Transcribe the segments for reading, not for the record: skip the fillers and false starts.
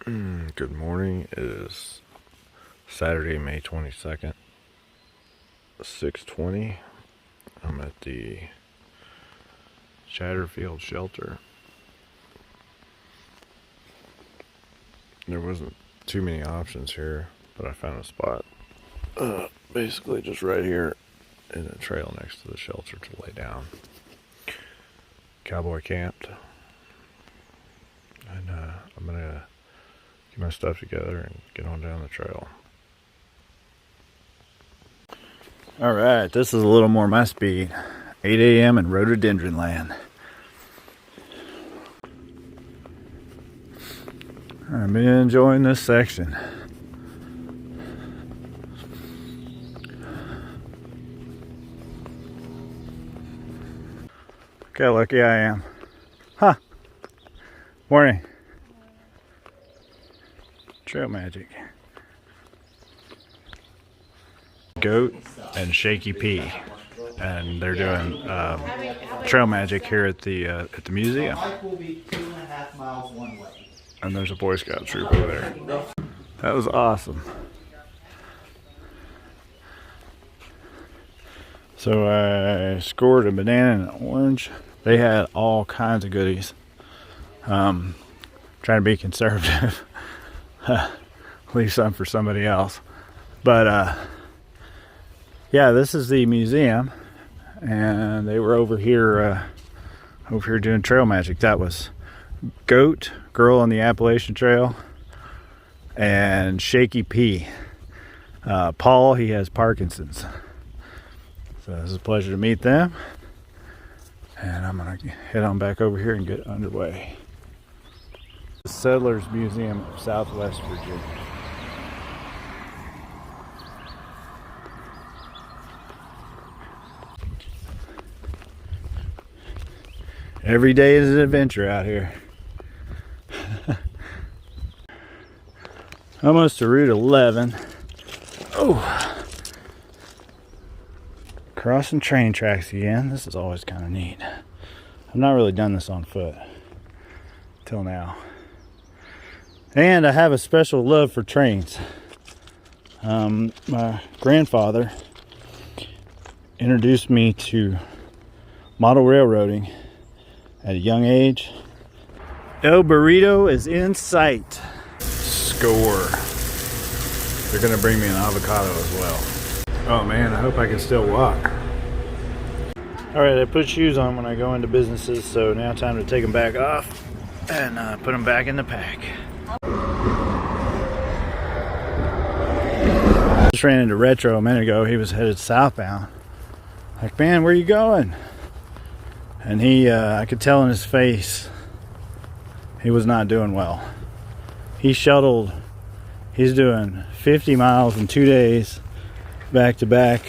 Good morning. It is Saturday, May 22nd, 6:20. I'm at the Chatfield shelter. There wasn't too many options here, but I found a spot basically just right here in a trail next to the shelter to lay down. Cowboy camped, and I'm gonna get my stuff together and get on down the trail. Alright, this is a little more my speed. 8 a.m. in rhododendron land. I've been enjoying this section. Look how lucky I am. Huh. Morning. Trail magic. Goat and Shaky P, and they're doing trail magic here at the museum. And there's a Boy Scout troop over there. That was awesome. So I scored a banana and an orange. They had all kinds of goodies. Trying to be conservative. Leave some for somebody else. But yeah, this is the museum, and they were over here doing trail magic. That was Goat, Girl on the Appalachian Trail, and Shaky P. Paul, he has Parkinson's. So it's a pleasure to meet them. And I'm gonna head on back over here and get underway. The Settlers Museum of Southwest Virginia. Every day is an adventure out here. Almost to Route 11. Oh, crossing train tracks again. This is always kind of neat. I've not really done this on foot till now. And I have a special love for trains. My grandfather introduced me to model railroading at a young age. El Burrito is in sight. Score. They're gonna bring me an avocado as well. Oh man, I hope I can still walk. Alright, I put shoes on when I go into businesses, so now time to take them back off and put them back in the pack. Just ran into Retro a minute ago. He was headed southbound. Like, man, where are you going? And he, I could tell in his face, he was not doing well. He shuttled, he's doing 50 miles in 2 days, back to back,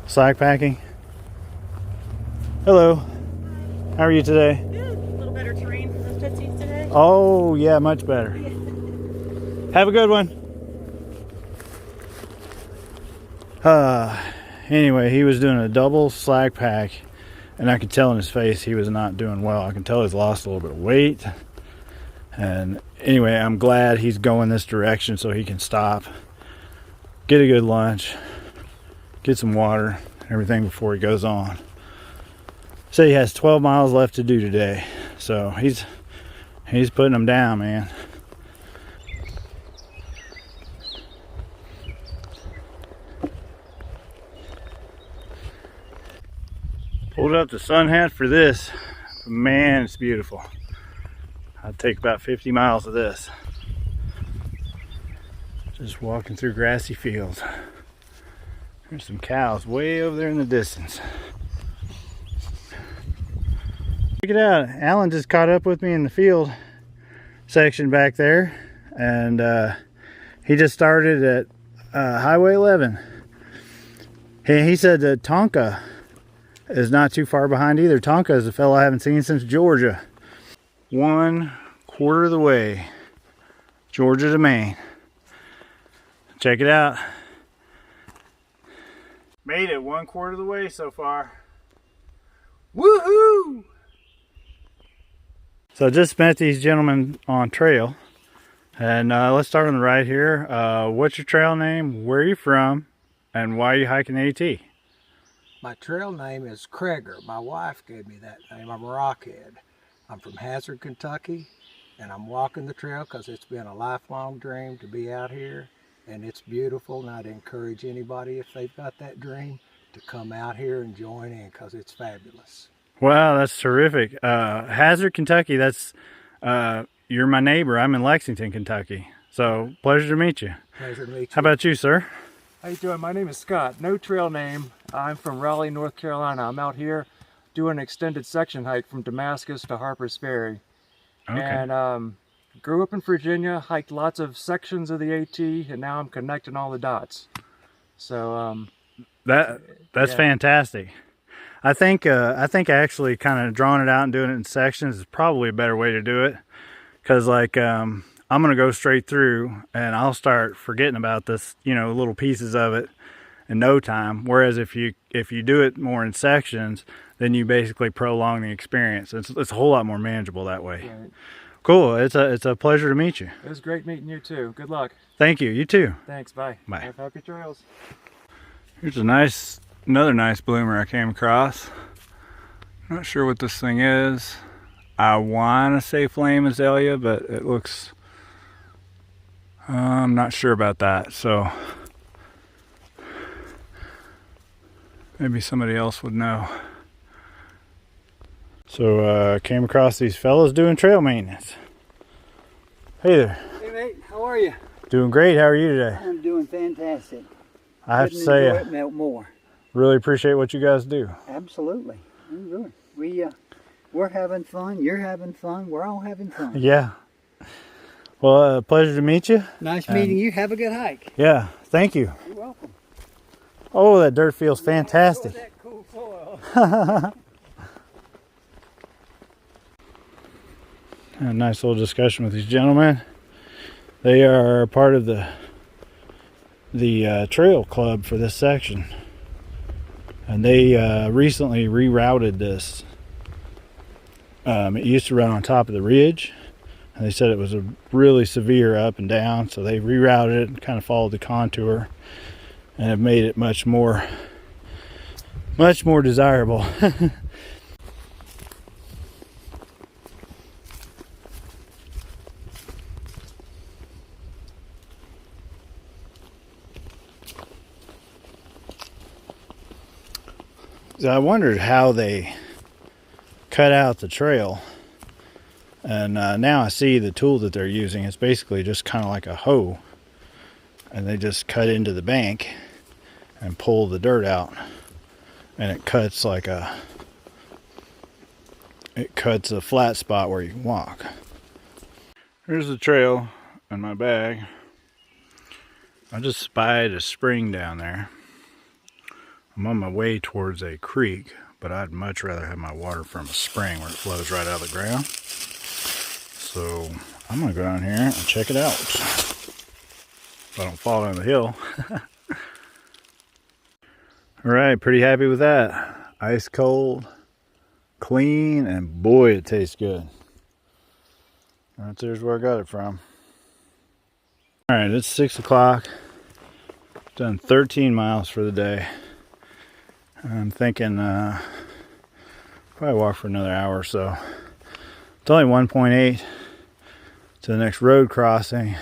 slack packing. Hello. How are you today? Good. A little better terrain for those Tootsies today. Oh, yeah, much better. Have a good one. Anyway, he was doing a double slack pack, and I could tell in his face he was not doing well. I can tell he's lost a little bit of weight. And anyway, I'm glad he's going this direction so he can stop, get a good lunch, get some water, everything before he goes on. So he has 12 miles left to do today. So he's putting them down, man. Pulled up the sun hat for this. Man, it's beautiful. I'd take about 50 miles of this. Just walking through grassy fields. There's some cows way over there in the distance. Check it out. Alan just caught up with me in the field section back there. And he just started at Highway 11. He said that Tonka is not too far behind either. Tonka is a fellow I haven't seen since Georgia. 1/4 of the way, Georgia to Maine. Check it out. Made it 1/4 of the way so far. Woohoo! So I just met these gentlemen on trail, and let's start on the right here. What's your trail name? Where are you from? And why are you hiking AT? My trail name is Kreger. My wife gave me that name. I'm a rockhead. I'm from Hazard, Kentucky, and I'm walking the trail because it's been a lifelong dream to be out here, and it's beautiful, and I'd encourage anybody, if they've got that dream, to come out here and join in because it's fabulous. Wow, that's terrific. Hazard, Kentucky, that's, you're my neighbor. I'm in Lexington, Kentucky. So, pleasure to meet you. Pleasure to meet you. How about you, sir? How you doing? My name is Scott. No trail name. I'm from Raleigh, North Carolina. I'm out here doing an extended section hike from Damascus to Harper's Ferry. Okay. And grew up in Virginia, hiked lots of sections of the AT, and now I'm connecting all the dots. So that's yeah. fantastic. I think actually kind of drawing it out and doing it in sections is probably a better way to do it, because like I'm gonna go straight through and I'll start forgetting about this, you know, little pieces of it in no time. Whereas if you do it more in sections, then you basically prolong the experience. It's a whole lot more manageable that way. Right. Cool. It's a pleasure to meet you. It was great meeting you too. Good luck. Thank you. You too. Thanks. Bye. Bye. Have happy trails. Here's another nice bloomer I came across. Not sure what this thing is. I want to say flame azalea, but it looks, I'm not sure about that. So maybe somebody else would know. So came across these fellas doing trail maintenance. Hey there. Hey mate, how are you? Doing great. How are you today? I'm doing fantastic. I have to say, Couldn't enjoy it more. really appreciate what you guys do. Absolutely. We're having fun. You're having fun. We're all having fun. Yeah. Well, pleasure to meet you. Nice meeting you. Have a good hike. Yeah. Thank you. You're welcome. Oh, that dirt feels fantastic. That cool soil. A nice little discussion with these gentlemen. They are part of the trail club for this section, and they recently rerouted this. It used to run on top of the ridge, and they said it was a really severe up and down, so they rerouted it and kind of followed the contour and have made it much more desirable. So I wondered how they cut out the trail, and now I see the tool that they're using. It's basically just kind of like a hoe, and they just cut into the bank and pull the dirt out, and it cuts a flat spot where you can walk. Here's the trail in my bag. I just spied a spring down there. I'm on my way towards a creek, but I'd much rather have my water from a spring where it flows right out of the ground. So I'm gonna go down here and check it out. If I don't fall down the hill. All right, pretty happy with that. Ice cold, clean, and boy, it tastes good. Right there's where I got it from. All right, it's 6 o'clock. Done 13 miles for the day. I'm thinking probably walk for another hour or so. It's only 1.8 to the next road crossing,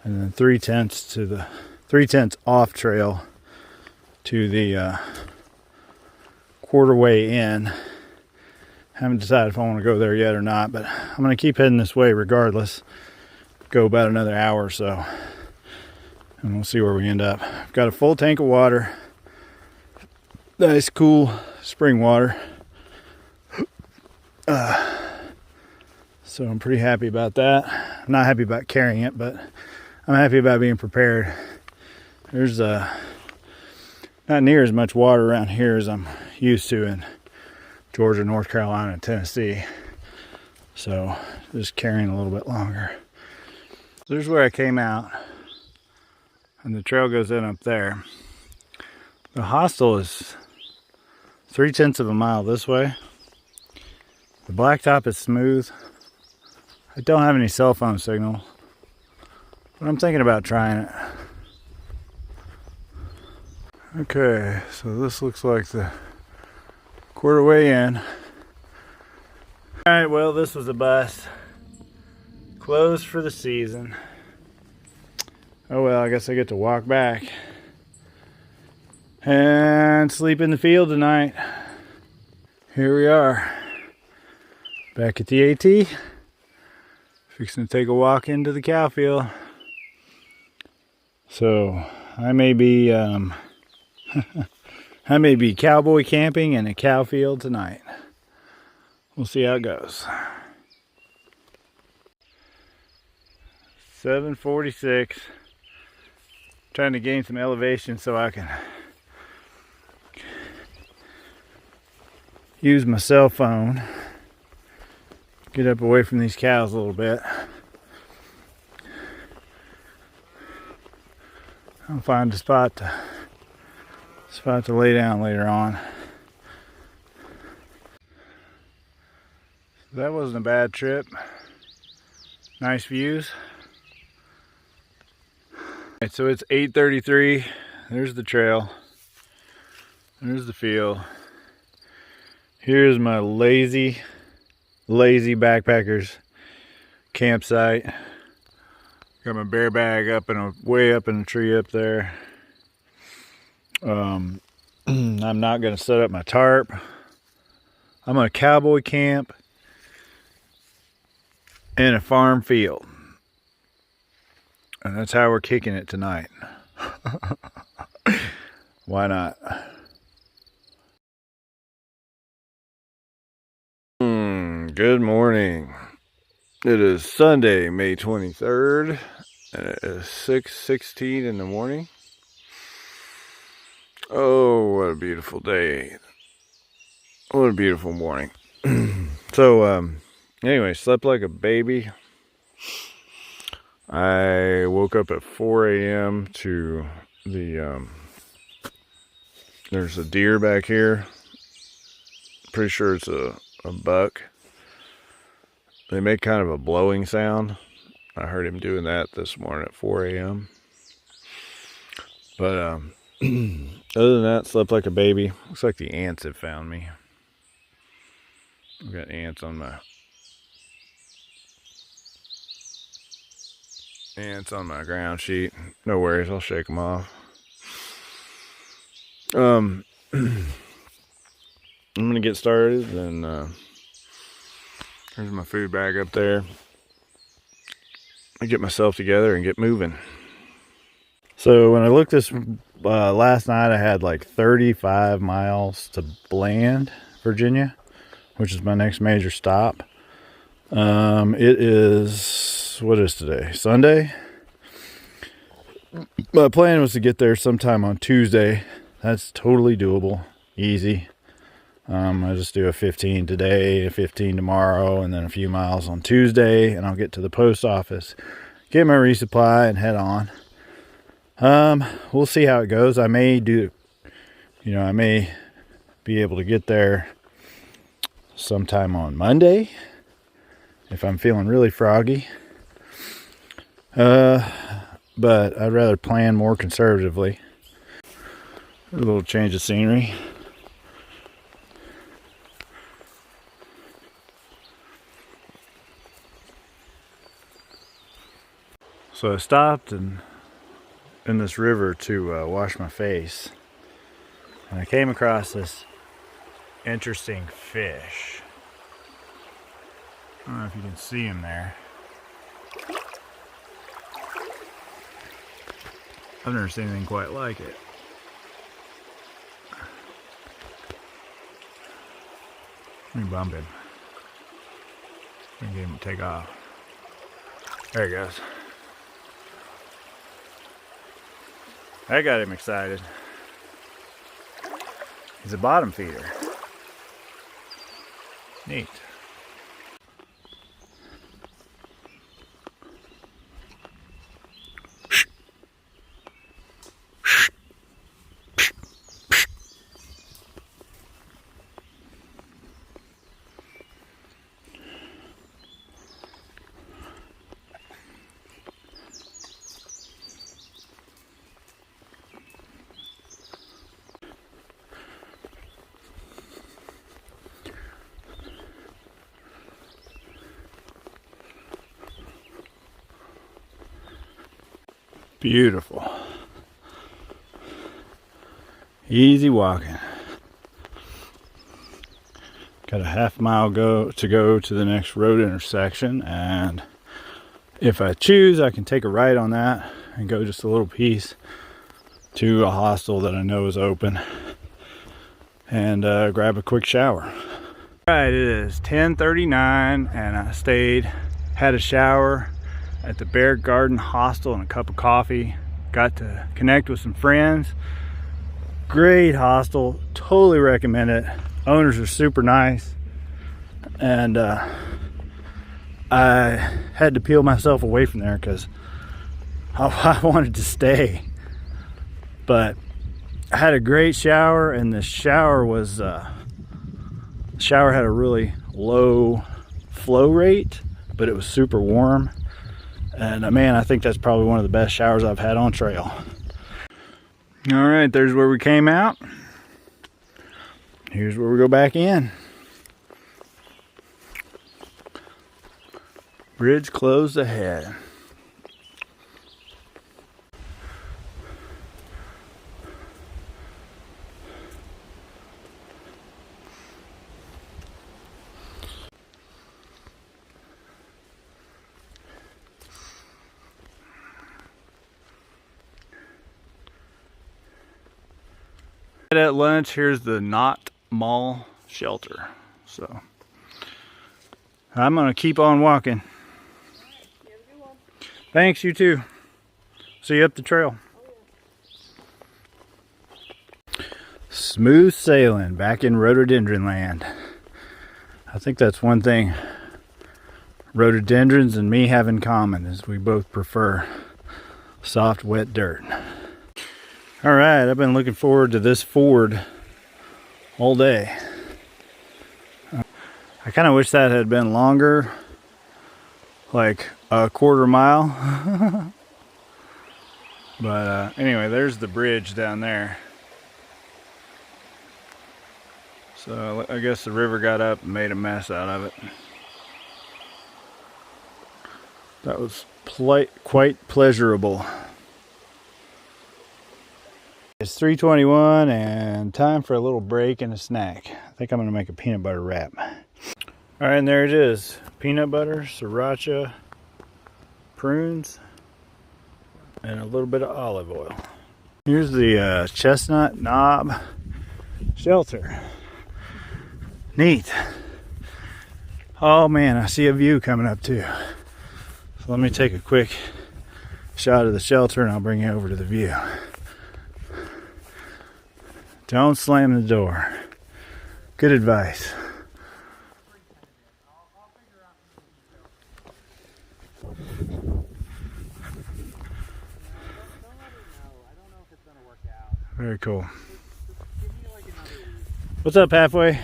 and then 3/10 off trail to the quarterway in. Haven't decided if I want to go there yet or not, but I'm going to keep heading this way regardless. Go about another hour or so, and we'll see where we end up. I've got a full tank of water. Nice cool spring water. So I'm pretty happy about that. I'm not happy about carrying it, but I'm happy about being prepared. There's not near as much water around here as I'm used to in Georgia, North Carolina, and Tennessee. So just carrying a little bit longer. So there's where I came out, and the trail goes in up there. The hostel is 3/10 of a mile this way. The blacktop is smooth. I don't have any cell phone signal, but I'm thinking about trying it. Okay, so this looks like the quarter way in. Alright, well, this was a bust. Closed for the season. Oh well, I guess I get to walk back and sleep in the field tonight. Here we are, back at the AT. Fixing to take a walk into the cow field. So I may be I may be cowboy camping in a cow field tonight. We'll see how it goes. 7:46. Trying to gain some elevation so I can use my cell phone. Get up away from these cows a little bit. I'll find a spot to lay down later on. That wasn't a bad trip. Nice views. Alright, so it's 8:33. There's the trail. There's the field. Here's my lazy backpackers campsite. Got my bear bag up way up in a tree up there. I'm not gonna set up my tarp. I'm on a cowboy camp in a farm field. And that's how we're kicking it tonight. Why not? Good morning. It is Sunday, May 23rd, and it is 6:16 in the morning. Oh, what a beautiful day. What a beautiful morning. So, anyway, slept like a baby. I woke up at 4 a.m. to the, there's a deer back here. Pretty sure it's a buck. They make kind of a blowing sound. I heard him doing that this morning at 4 a.m. But, other than that, slept like a baby. Looks like the ants have found me. I've got ants on my ground sheet. No worries, I'll shake them off. I'm gonna get started, and there's my food bag up there. I get myself together and get moving. So when I looked this last night, I had like 35 miles to Bland, Virginia, which is my next major stop. It is, what is today? Sunday? My plan was to get there sometime on Tuesday. That's totally doable. Easy. I just do a 15 today, a 15 tomorrow, and then a few miles on Tuesday, and I'll get to the post office, get my resupply, and head on. We'll see how it goes. I may be able to get there sometime on Monday if I'm feeling really froggy. But I'd rather plan more conservatively. A little change of scenery. So I stopped in this river to wash my face, and I came across this interesting fish. I don't know if you can see him there. I've never seen anything quite like it. Let me bump him. Let me get him to take off. There he goes. I got him excited. He's a bottom feeder. Neat. Beautiful. Easy walking. Got a half-mile to go to the next road intersection, and if I choose, I can take a right on that and go just a little piece to a hostel that I know is open and grab a quick shower. All right, it is 10:39 and I had a shower at the Bear Garden Hostel and a cup of coffee. Got to connect with some friends. Great hostel, totally recommend it. Owners are super nice, and I had to peel myself away from there because I wanted to stay. But I had a great shower, and the shower had a really low flow rate, but it was super warm. And man, I think that's probably one of the best showers I've had on trail. All right, there's where we came out. Here's where we go back in. Bridge closed ahead. At lunch, here's the Knott Mall shelter. So I'm gonna keep on walking. You have a good one. Thanks, you too. See you up the trail. Smooth sailing back in rhododendron land. I think that's one thing rhododendrons and me have in common, is we both prefer soft, wet dirt. All right, I've been looking forward to this ford all day. I kind of wish that had been longer, like a quarter mile. But anyway, there's the bridge down there. So I guess the river got up and made a mess out of it. That was quite pleasurable. It's 3:21 and time for a little break and a snack. I think I'm gonna make a peanut butter wrap. All right, and there it is. Peanut butter, sriracha, prunes, and a little bit of olive oil. Here's the chestnut knob shelter. Neat. Oh man, I see a view coming up too. So let me take a quick shot of the shelter and I'll bring you over to the view. Don't slam the door. Good advice. Very cool. What's up, halfway?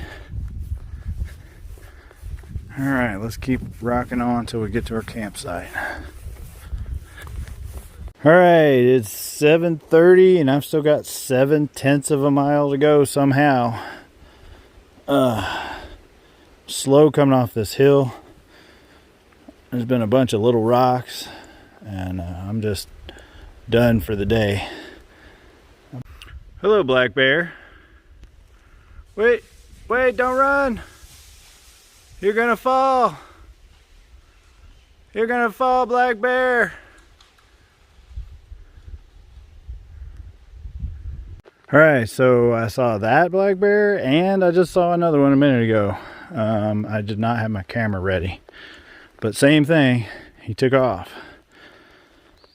All right, let's keep rocking on until we get to our campsite. All right, it's 7:30 and I've still got 7/10 of a mile to go somehow. Slow coming off this hill. There's been a bunch of little rocks and I'm just done for the day. Hello, black bear. Wait, don't run. You're gonna fall. You're gonna fall, black bear. All right, so I saw that black bear and I just saw another one a minute ago. I did not have my camera ready, but same thing, he took off.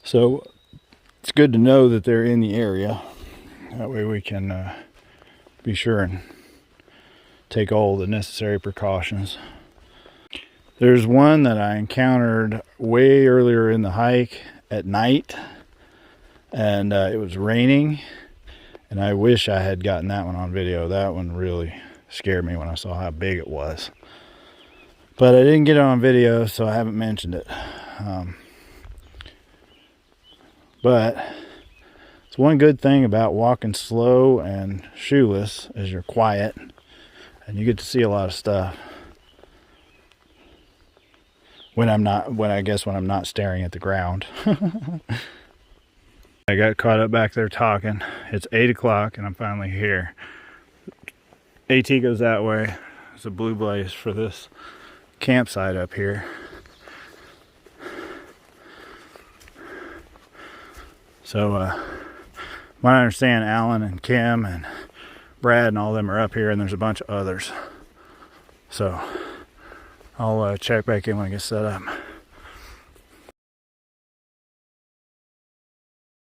So it's good to know that they're in the area. That way we can be sure and take all the necessary precautions. There's one that I encountered way earlier in the hike at night, and it was raining. And I wish I had gotten that one on video. That one really scared me when I saw how big it was. But I didn't get it on video, so I haven't mentioned it. But it's one good thing about walking slow and shoeless is you're quiet and you get to see a lot of stuff. When I'm not staring at the ground. I got caught up back there talking. It's 8 o'clock and I'm finally here. AT goes that way. There's a blue blaze for this campsite up here. So, what I understand, Alan and Kim and Brad and all them are up here, and there's a bunch of others. So, I'll check back in when I get set up.